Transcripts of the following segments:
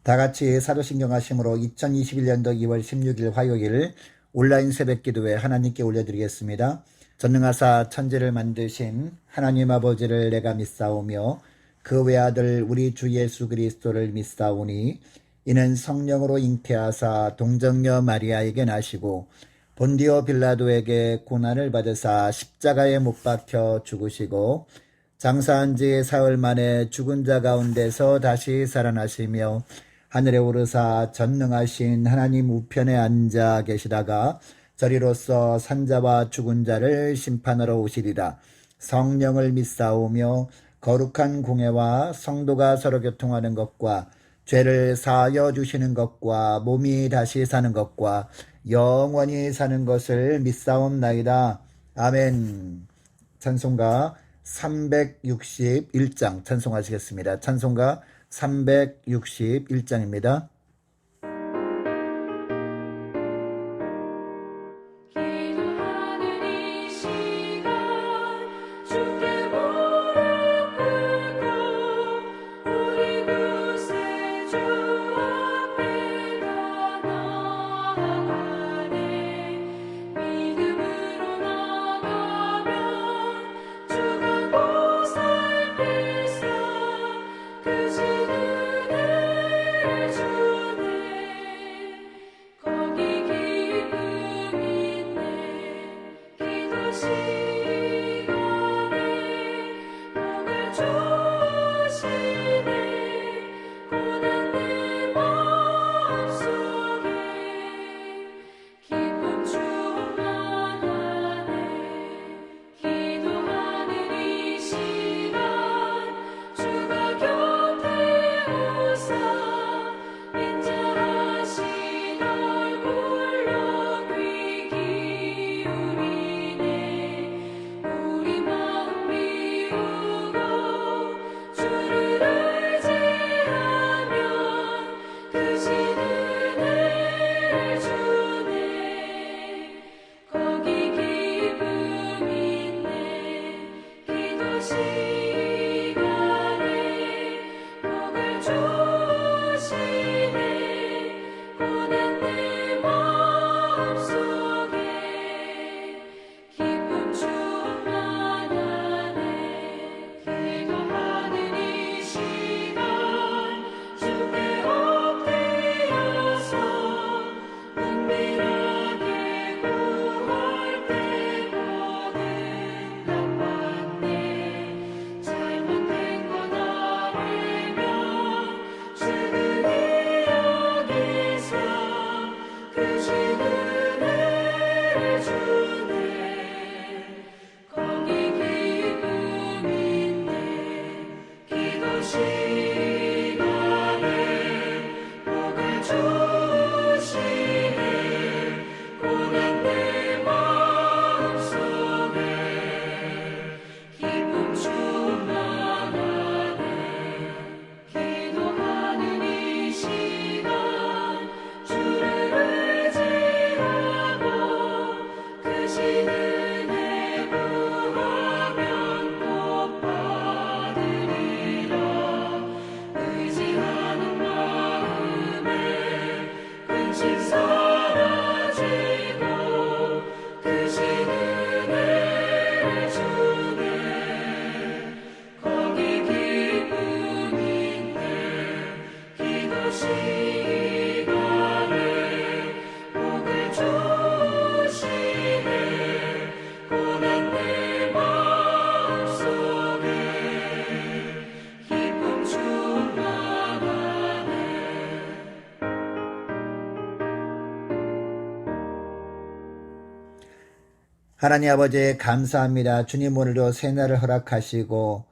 다 같이 사도신경 하심으로 2021년도 2월 16일 화요일 온라인 새벽기도회 하나님께 올려드리겠습니다. 전능하사 천지를 만드신 하나님 아버지를 내가 믿사오며 그 외아들 우리 주 예수 그리스도를 믿사오니 이는 성령으로 잉태하사 동정녀 마리아에게 나시고 본디오 빌라도에게 고난을 받으사 십자가에 못 박혀 죽으시고 장사한 지 사흘 만에 죽은 자 가운데서 다시 살아나시며 하늘에 오르사 전능하신 하나님 우편에 앉아 계시다가 저리로서 산자와 죽은 자를 심판하러 오시리라. 성령을 믿사오며 거룩한 공회와 성도가 서로 교통하는 것과 죄를 사하여 주시는 것과 몸이 다시 사는 것과 영원히 사는 것을 믿사옵나이다. 아멘. 찬송가 361장 찬송하시겠습니다. 찬송가 361장입니다. 하나님 아버지 감사합니다. 주님 오늘도 새날을 허락하시고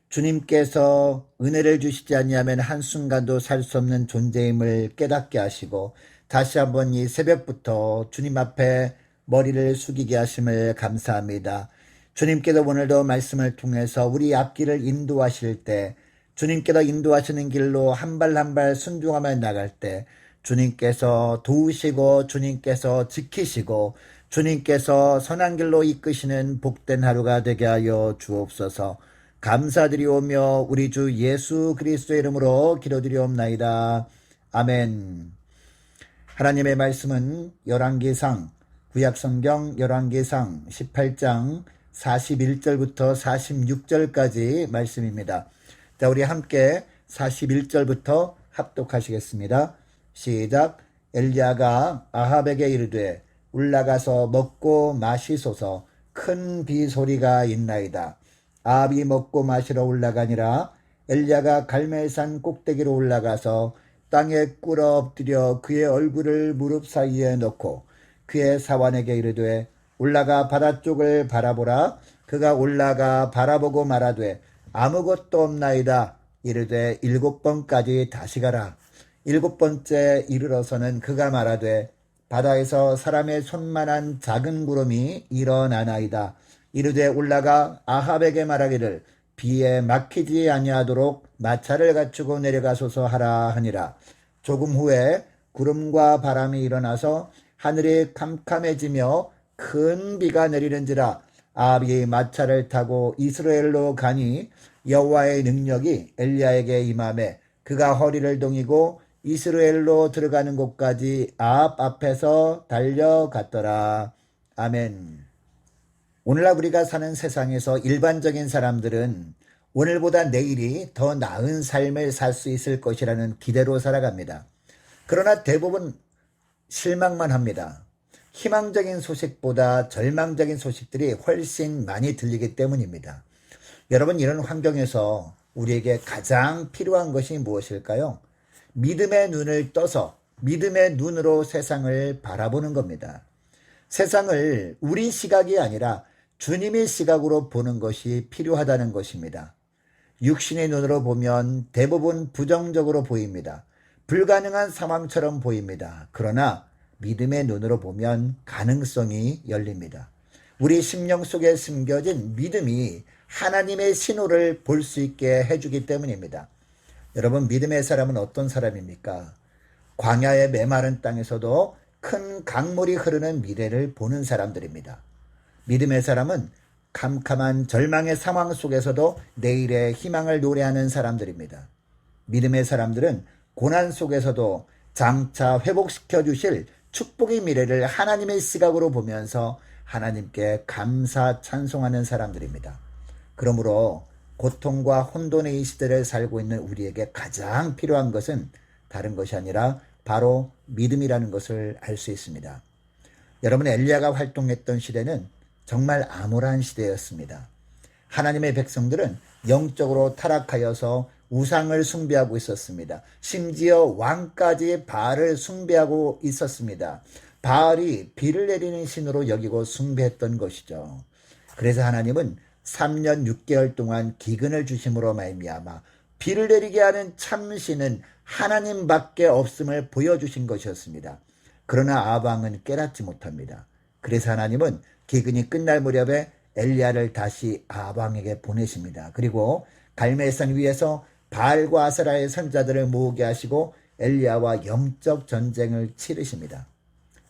주님께서 은혜를 주시지 아니하면 한순간도 살 수 없는 존재임을 깨닫게 하시고 다시 한번 이 새벽부터 주님 앞에 머리를 숙이게 하심을 감사합니다. 주님께서 오늘도 말씀을 통해서 우리 앞길을 인도하실 때 주님께서 인도하시는 길로 한 발 한 발 순종하며 나갈 때 주님께서 도우시고 주님께서 지키시고 주님께서 선한 길로 이끄시는 복된 하루가 되게 하여 주옵소서. 감사드리오며 우리 주 예수 그리스도의 이름으로 기도드리옵나이다. 아멘. 하나님의 말씀은 열왕기상, 구약성경 열왕기상 18장 41절부터 46절까지 말씀입니다. 자, 우리 함께 41절부터 합독하시겠습니다. 시작. 엘리야가 아합에게 이르되 올라가서 먹고 마시소서. 큰 비 소리가 있나이다. 아합이 먹고 마시러 올라가니라. 엘리야가 갈멜산 꼭대기로 올라가서 땅에 꿇어 엎드려 그의 얼굴을 무릎 사이에 넣고 그의 사환에게 이르되 올라가 바다 쪽을 바라보라. 그가 올라가 바라보고 말하되 아무것도 없나이다. 이르되 7번까지 다시 가라. 7번째 이르러서는 그가 말하되 바다에서 사람의 손만한 작은 구름이 일어나나이다. 이르되 올라가 아합에게 말하기를 비에 막히지 아니하도록 마차를 갖추고 내려가소서 하라 하니라. 조금 후에 구름과 바람이 일어나서 하늘이 캄캄해지며 큰 비가 내리는지라. 아합이 마차를 타고 이스라엘로 가니 여호와의 능력이 엘리야에게 임하매 그가 허리를 동이고 이스라엘로 들어가는 곳까지 아합 앞에서 달려갔더라. 아멘. 오늘날 우리가 사는 세상에서 일반적인 사람들은 오늘보다 내일이 더 나은 삶을 살 수 있을 것이라는 기대로 살아갑니다. 그러나 대부분 실망만 합니다. 희망적인 소식보다 절망적인 소식들이 훨씬 많이 들리기 때문입니다. 여러분, 이런 환경에서 우리에게 가장 필요한 것이 무엇일까요? 믿음의 눈을 떠서 믿음의 눈으로 세상을 바라보는 겁니다. 세상을 우리 시각이 아니라 주님의 시각으로 보는 것이 필요하다는 것입니다. 육신의 눈으로 보면 대부분 부정적으로 보입니다. 불가능한 상황처럼 보입니다. 그러나 믿음의 눈으로 보면 가능성이 열립니다. 우리 심령 속에 숨겨진 믿음이 하나님의 신호를 볼 수 있게 해주기 때문입니다. 여러분, 믿음의 사람은 어떤 사람입니까? 광야의 메마른 땅에서도 큰 강물이 흐르는 미래를 보는 사람들입니다. 믿음의 사람은 캄캄한 절망의 상황 속에서도 내일의 희망을 노래하는 사람들입니다. 믿음의 사람들은 고난 속에서도 장차 회복시켜 주실 축복의 미래를 하나님의 시각으로 보면서 하나님께 감사 찬송하는 사람들입니다. 그러므로 고통과 혼돈의 이 시대를 살고 있는 우리에게 가장 필요한 것은 다른 것이 아니라 바로 믿음이라는 것을 알 수 있습니다. 여러분, 엘리야가 활동했던 시대는 정말 암울한 시대였습니다. 하나님의 백성들은 영적으로 타락하여서 우상을 숭배하고 있었습니다. 심지어 왕까지 바알을 숭배하고 있었습니다. 바알이 비를 내리는 신으로 여기고 숭배했던 것이죠. 그래서 하나님은 3년 6개월 동안 기근을 주심으로 말미암아 비를 내리게 하는 참신은 하나님밖에 없음을 보여주신 것이었습니다. 그러나 아합 왕은 깨닫지 못합니다. 그래서 하나님은 기근이 끝날 무렵에 엘리야를 다시 아합 왕에게 보내십니다. 그리고 갈멜산 위에서 바알과 아세라의 선자들을 모으게 하시고 엘리야와 영적 전쟁을 치르십니다.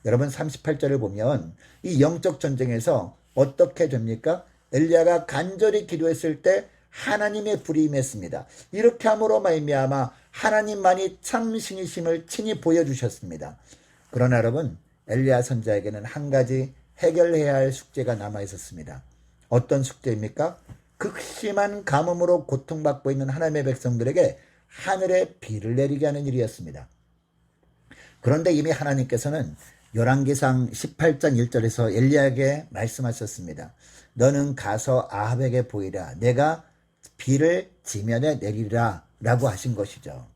여러분, 38절을 보면 이 영적 전쟁에서 어떻게 됩니까? 엘리야가 간절히 기도했을 때 하나님의 불이 임했습니다. 이렇게 함으로 말미암아 하나님만이 참 신이심을 친히 보여주셨습니다. 그러나 여러분, 엘리야 선자에게는 한 가지 해결해야 할 숙제가 남아 있었습니다. 어떤 숙제입니까? 극심한 가뭄으로 고통받고 있는 하나님의 백성들에게 하늘에 비를 내리게 하는 일이었습니다. 그런데 이미 하나님께서는 열왕기상 18장 1절에서 엘리야에게 말씀하셨습니다. 너는 가서 아합에게 보이라. 내가 비를 지면에 내리라 라고 하신 것이죠.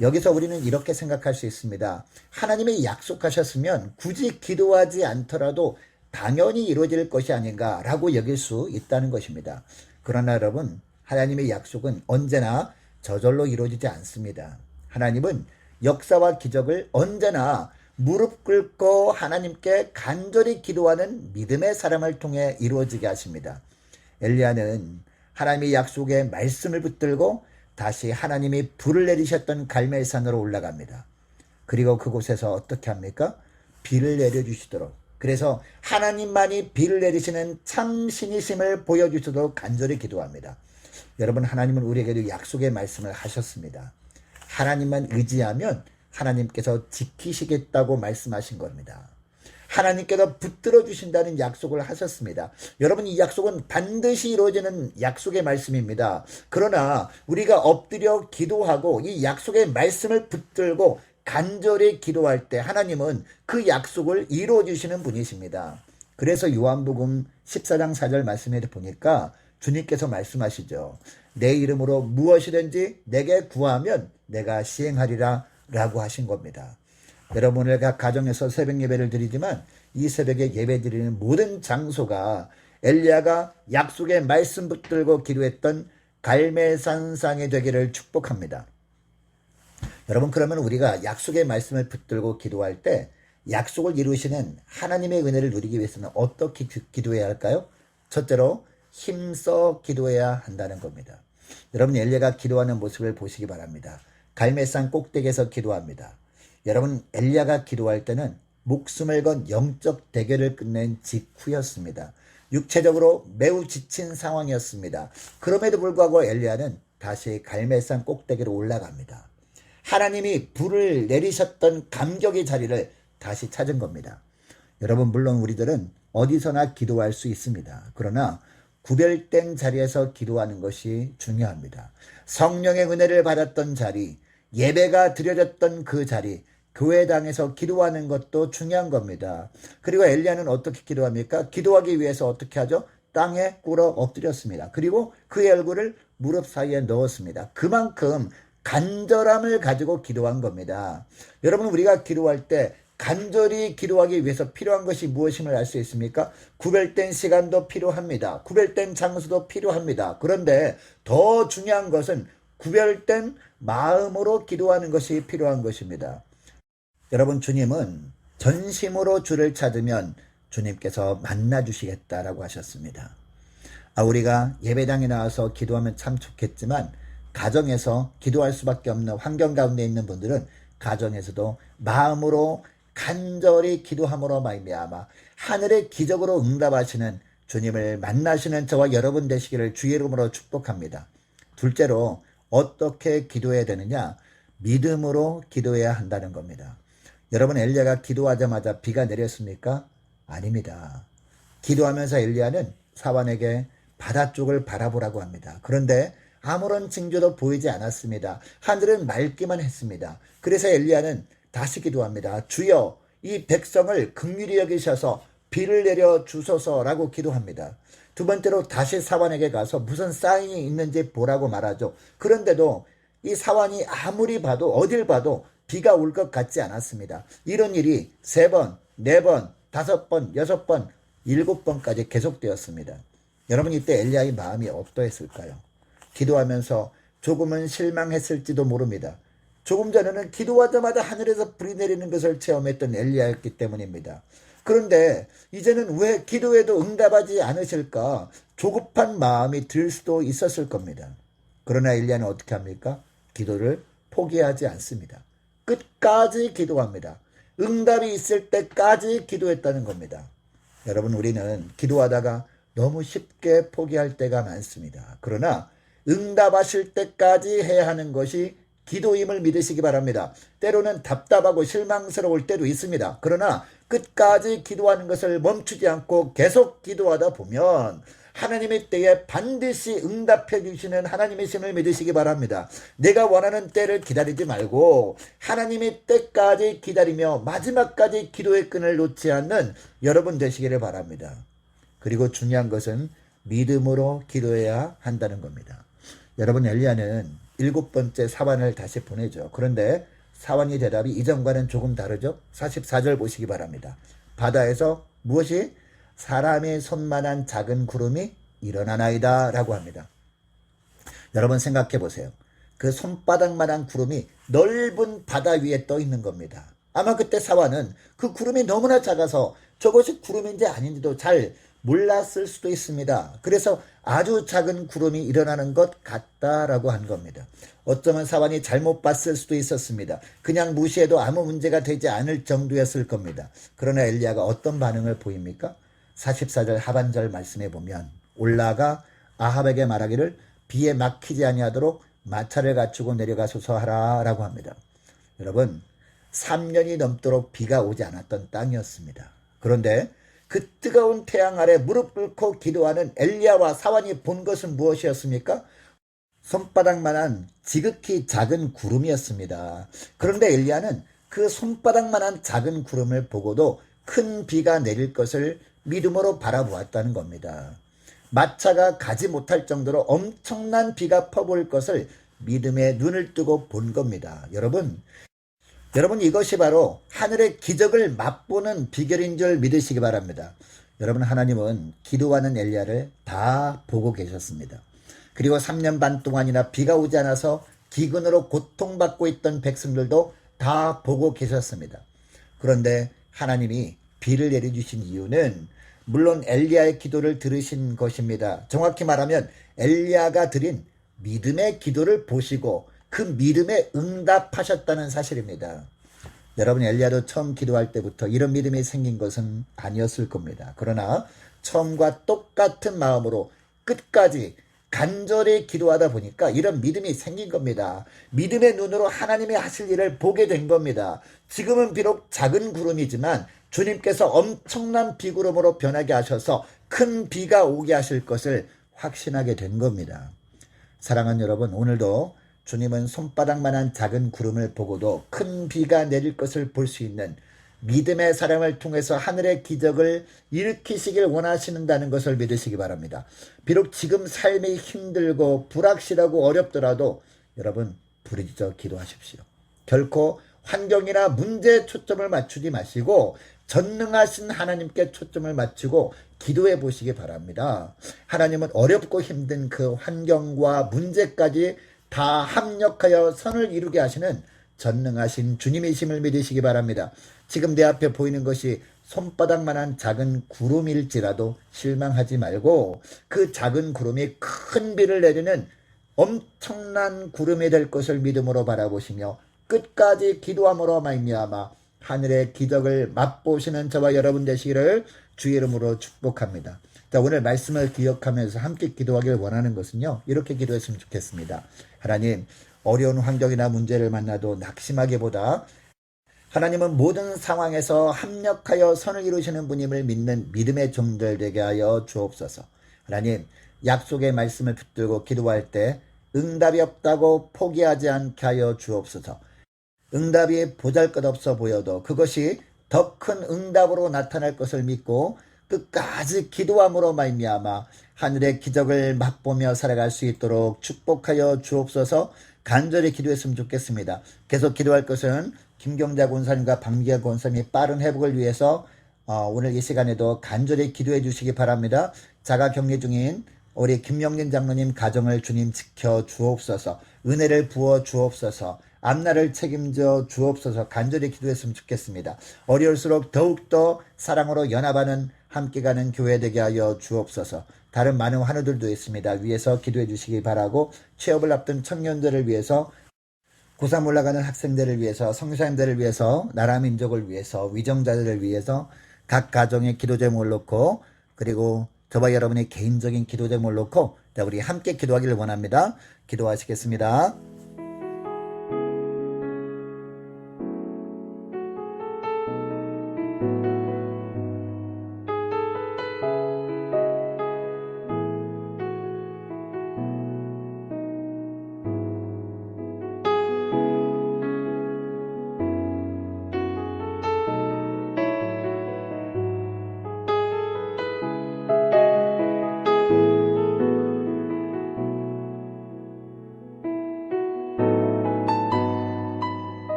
여기서 우리는 이렇게 생각할 수 있습니다. 하나님이 약속하셨으면 굳이 기도하지 않더라도 당연히 이루어질 것이 아닌가라고 여길 수 있다는 것입니다. 그러나 여러분, 하나님의 약속은 언제나 저절로 이루어지지 않습니다. 하나님은 역사와 기적을 언제나 무릎 꿇고 하나님께 간절히 기도하는 믿음의 사람을 통해 이루어지게 하십니다. 엘리야는 하나님의 약속의 말씀을 붙들고 다시 하나님이 불을 내리셨던 갈멜산으로 올라갑니다. 그리고 그곳에서 어떻게 합니까? 비를 내려주시도록, 그래서 하나님만이 비를 내리시는 참 신이심을 보여주시도록 간절히 기도합니다. 여러분, 하나님은 우리에게도 약속의 말씀을 하셨습니다. 하나님만 의지하면 하나님께서 지키시겠다고 말씀하신 겁니다. 하나님께서 붙들어 주신다는 약속을 하셨습니다. 여러분, 이 약속은 반드시 이루어지는 약속의 말씀입니다. 그러나 우리가 엎드려 기도하고 이 약속의 말씀을 붙들고 간절히 기도할 때 하나님은 그 약속을 이루어 주시는 분이십니다. 그래서 요한복음 14장 4절 말씀에 보니까 주님께서 말씀하시죠. 내 이름으로 무엇이든지 내게 구하면 내가 시행하리라 라고 하신 겁니다. 여러분, 오늘 각 가정에서 새벽 예배를 드리지만 이 새벽에 예배 드리는 모든 장소가 엘리야가 약속의 말씀 붙들고 기도했던 갈멜산상이 되기를 축복합니다. 여러분, 그러면 우리가 약속의 말씀을 붙들고 기도할 때 약속을 이루시는 하나님의 은혜를 누리기 위해서는 어떻게 기도해야 할까요? 첫째로 힘써 기도해야 한다는 겁니다. 여러분, 엘리야가 기도하는 모습을 보시기 바랍니다. 갈멜산 꼭대기에서 기도합니다. 여러분, 엘리야가 기도할 때는 목숨을 건 영적 대결을 끝낸 직후였습니다. 육체적으로 매우 지친 상황이었습니다. 그럼에도 불구하고 엘리야는 다시 갈멜산 꼭대기로 올라갑니다. 하나님이 불을 내리셨던 감격의 자리를 다시 찾은 겁니다. 여러분, 물론 우리들은 어디서나 기도할 수 있습니다. 그러나 구별된 자리에서 기도하는 것이 중요합니다. 성령의 은혜를 받았던 자리, 예배가 드려졌던 그 자리, 교회당에서 기도하는 것도 중요한 겁니다. 그리고 엘리야는 어떻게 기도합니까? 기도하기 위해서 어떻게 하죠? 땅에 꿇어 엎드렸습니다. 그리고 그의 얼굴을 무릎 사이에 넣었습니다. 그만큼 간절함을 가지고 기도한 겁니다. 여러분, 우리가 기도할 때 간절히 기도하기 위해서 필요한 것이 무엇임을 알 수 있습니까? 구별된 시간도 필요합니다. 구별된 장소도 필요합니다. 그런데 더 중요한 것은 구별된 마음으로 기도하는 것이 필요한 것입니다. 여러분, 주님은 전심으로 주를 찾으면 주님께서 만나주시겠다라고 하셨습니다. 우리가 예배당에 나와서 기도하면 참 좋겠지만 가정에서 기도할 수밖에 없는 환경 가운데 있는 분들은 가정에서도 마음으로 간절히 기도함으로 말미암아 하늘의 기적으로 응답하시는 주님을 만나시는 저와 여러분 되시기를 주의 이름으로 축복합니다. 둘째로 어떻게 기도해야 되느냐? 믿음으로 기도해야 한다는 겁니다. 여러분, 엘리야가 기도하자마자 비가 내렸습니까? 아닙니다. 기도하면서 엘리야는 사환에게 바다 쪽을 바라보라고 합니다. 그런데 아무런 징조도 보이지 않았습니다. 하늘은 맑기만 했습니다. 그래서 엘리야는 다시 기도합니다. 주여, 이 백성을 긍휼히 여기셔서 비를 내려 주소서라고 기도합니다. 두 번째로 다시 사환에게 가서 무슨 사인이 있는지 보라고 말하죠. 그런데도 이 사환이 아무리 봐도 어딜 봐도 비가 올 것 같지 않았습니다. 이런 일이 3번, 4번, 5번, 6번, 7번까지 계속되었습니다. 여러분, 이때 엘리야의 마음이 어떠했을까요? 기도하면서 조금은 실망했을지도 모릅니다. 조금 전에는 기도하자마자 하늘에서 불이 내리는 것을 체험했던 엘리야였기 때문입니다. 그런데 이제는 왜 기도해도 응답하지 않으실까 조급한 마음이 들 수도 있었을 겁니다. 그러나 엘리야는 어떻게 합니까? 기도를 포기하지 않습니다. 끝까지 기도합니다. 응답이 있을 때까지 기도했다는 겁니다. 여러분, 우리는 기도하다가 너무 쉽게 포기할 때가 많습니다. 그러나 응답하실 때까지 해야 하는 것이 기도임을 믿으시기 바랍니다. 때로는 답답하고 실망스러울 때도 있습니다. 그러나 끝까지 기도하는 것을 멈추지 않고 계속 기도하다 보면 하나님의 때에 반드시 응답해 주시는 하나님의 신을 믿으시기 바랍니다. 내가 원하는 때를 기다리지 말고 하나님의 때까지 기다리며 마지막까지 기도의 끈을 놓지 않는 여러분 되시기를 바랍니다. 그리고 중요한 것은 믿음으로 기도해야 한다는 겁니다. 여러분, 엘리야는 7번째 사환을 다시 보내죠. 그런데 사환의 대답이 이전과는 조금 다르죠. 44절 보시기 바랍니다. 바다에서 무엇이? 사람의 손만한 작은 구름이 일어나나이다 라고 합니다. 여러분, 생각해 보세요. 그 손바닥만한 구름이 넓은 바다 위에 떠 있는 겁니다. 아마 그때 사환은 그 구름이 너무나 작아서 저것이 구름인지 아닌지도 잘 몰랐을 수도 있습니다. 그래서 아주 작은 구름이 일어나는 것 같다라고 한 겁니다. 어쩌면 사환이 잘못 봤을 수도 있었습니다. 그냥 무시해도 아무 문제가 되지 않을 정도였을 겁니다. 그러나 엘리야가 어떤 반응을 보입니까? 44절 하반절 말씀에 보면 올라가 아합에게 말하기를 비에 막히지 아니하도록 마차를 갖추고 내려가소서 하라 라고 합니다. 여러분, 3년이 넘도록 비가 오지 않았던 땅이었습니다. 그런데 그 뜨거운 태양 아래 무릎 꿇고 기도하는 엘리야와 사환이 본 것은 무엇이었습니까? 손바닥만한 지극히 작은 구름이었습니다. 그런데 엘리야는 그 손바닥만한 작은 구름을 보고도 큰 비가 내릴 것을 믿음으로 바라보았다는 겁니다. 마차가 가지 못할 정도로 엄청난 비가 퍼부을 것을 믿음의 눈을 뜨고 본 겁니다. 여러분 이것이 바로 하늘의 기적을 맛보는 비결인 줄 믿으시기 바랍니다. 여러분, 하나님은 기도하는 엘리야를 다 보고 계셨습니다. 그리고 3년 반 동안이나 비가 오지 않아서 기근으로 고통받고 있던 백성들도 다 보고 계셨습니다. 그런데 하나님이 비를 내려주신 이유는 물론 엘리야의 기도를 들으신 것입니다. 정확히 말하면 엘리야가 드린 믿음의 기도를 보시고 그 믿음에 응답하셨다는 사실입니다. 여러분, 엘리야도 처음 기도할 때부터 이런 믿음이 생긴 것은 아니었을 겁니다. 그러나 처음과 똑같은 마음으로 끝까지 간절히 기도하다 보니까 이런 믿음이 생긴 겁니다. 믿음의 눈으로 하나님이 하실 일을 보게 된 겁니다. 지금은 비록 작은 구름이지만 주님께서 엄청난 비구름으로 변하게 하셔서 큰 비가 오게 하실 것을 확신하게 된 겁니다. 사랑하는 여러분, 오늘도 주님은 손바닥만한 작은 구름을 보고도 큰 비가 내릴 것을 볼 수 있는 믿음의 사람을 통해서 하늘의 기적을 일으키시길 원하시는다는 것을 믿으시기 바랍니다. 비록 지금 삶이 힘들고 불확실하고 어렵더라도 여러분 부르짖어 기도하십시오. 결코 환경이나 문제에 초점을 맞추지 마시고 전능하신 하나님께 초점을 맞추고 기도해 보시기 바랍니다. 하나님은 어렵고 힘든 그 환경과 문제까지 다 합력하여 선을 이루게 하시는 전능하신 주님이심을 믿으시기 바랍니다. 지금 내 앞에 보이는 것이 손바닥만한 작은 구름일지라도 실망하지 말고 그 작은 구름이 큰 비를 내리는 엄청난 구름이 될 것을 믿음으로 바라보시며 끝까지 기도함으로 말미암아 하늘의 기적을 맛보시는 저와 여러분 되시기를 주의 이름으로 축복합니다. 자, 오늘 말씀을 기억하면서 함께 기도하길 원하는 것은요, 이렇게 기도했으면 좋겠습니다. 하나님, 어려운 환경이나 문제를 만나도 낙심하기보다 하나님은 모든 상황에서 합력하여 선을 이루시는 분임을 믿는 믿음의 종들 되게 하여 주옵소서. 하나님, 약속의 말씀을 붙들고 기도할 때 응답이 없다고 포기하지 않게 하여 주옵소서. 응답이 보잘것없어 보여도 그것이 더 큰 응답으로 나타날 것을 믿고 끝까지 기도함으로 말미암아 하늘의 기적을 맛보며 살아갈 수 있도록 축복하여 주옵소서. 간절히 기도했으면 좋겠습니다. 계속 기도할 것은 김경자 권사님과 박미경 권사님이 빠른 회복을 위해서 오늘 이 시간에도 간절히 기도해 주시기 바랍니다. 자가 격리 중인 우리 김영린 장로님 가정을 주님 지켜 주옵소서. 은혜를 부어 주옵소서. 앞날을 책임져 주옵소서. 간절히 기도했으면 좋겠습니다. 어려울수록 더욱더 사랑으로 연합하는 함께 가는 교회 되게 하여 주옵소서. 다른 많은 환우들도 있습니다. 위에서 기도해 주시기 바라고, 취업을 앞둔 청년들을 위해서, 고3 올라가는 학생들을 위해서, 성사님들을 위해서, 나라 민족을 위해서, 위정자들을 위해서 각 가정의 기도 제목을 놓고, 그리고 저와 여러분의 개인적인 기도 제목을 놓고 우리 함께 기도하기를 원합니다. 기도하시겠습니다.